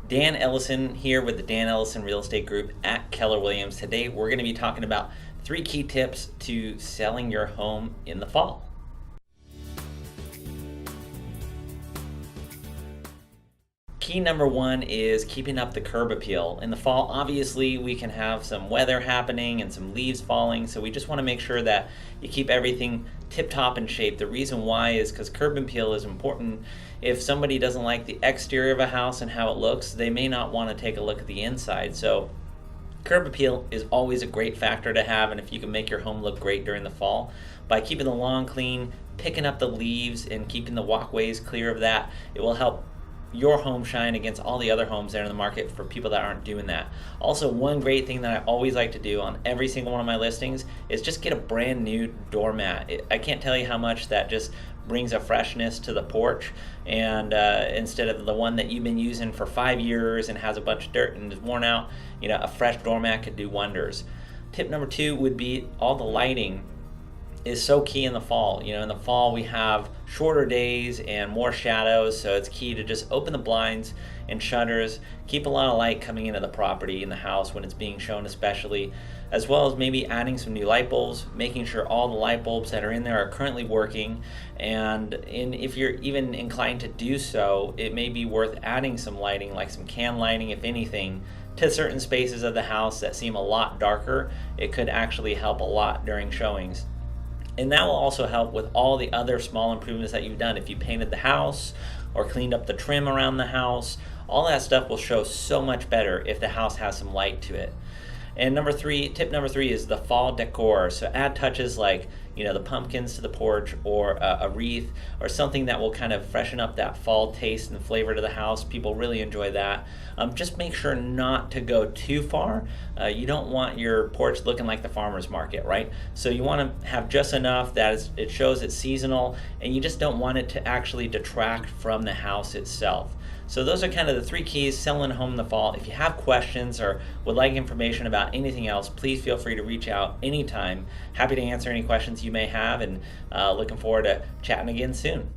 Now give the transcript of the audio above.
Dan Ellison here with the Dan Ellison Real Estate Group at Keller Williams. Today we're going to be talking about 3 key tips to selling your home in the fall. Key number 1 is keeping up the curb appeal. In the fall, obviously, we can have some weather happening and some leaves falling, so we just want to make sure that you keep everything tip-top in shape. The reason why is because curb appeal is important. If somebody doesn't like the exterior of a house and how it looks, they may not want to take a look at the inside. So curb appeal is always a great factor to have, and if you can make your home look great during the fall by keeping the lawn clean, picking up the leaves, and keeping the walkways clear of that, it will help your home shine against all the other homes that are in the market for people that aren't doing that. Also, one great thing that I always like to do on every single one of my listings is just get a brand new doormat. I can't tell you how much that just brings a freshness to the porch, and instead of the one that you've been using for 5 years and has a bunch of dirt and is worn out, a fresh doormat could do wonders. Tip number 2 would be all the lighting is so key in the fall. In the fall we have shorter days and more shadows, so it's key to just open the blinds and shutters, keep a lot of light coming into the property, in the house when it's being shown especially, as well as maybe adding some new light bulbs, making sure all the light bulbs that are in there are currently working, and if you're even inclined to do so, it may be worth adding some lighting, like some can lighting if anything, to certain spaces of the house that seem a lot darker. It could actually help a lot during showings. And that will also help with all the other small improvements that you've done. If you painted the house or cleaned up the trim around the house, all that stuff will show so much better if the house has some light to it. And tip number three is the fall decor. So add touches like, the pumpkins to the porch, or a wreath, or something that will kind of freshen up that fall taste and flavor to the house. People really enjoy that. Just make sure not to go too far. You don't want your porch looking like the farmer's market, right? So you want to have just enough that it shows it's seasonal, and you just don't want it to actually detract from the house itself. So those are kind of the 3 keys selling a home in the fall. If you have questions or would like information about anything else, please feel free to reach out anytime. Happy to answer any questions you may have, and looking forward to chatting again soon.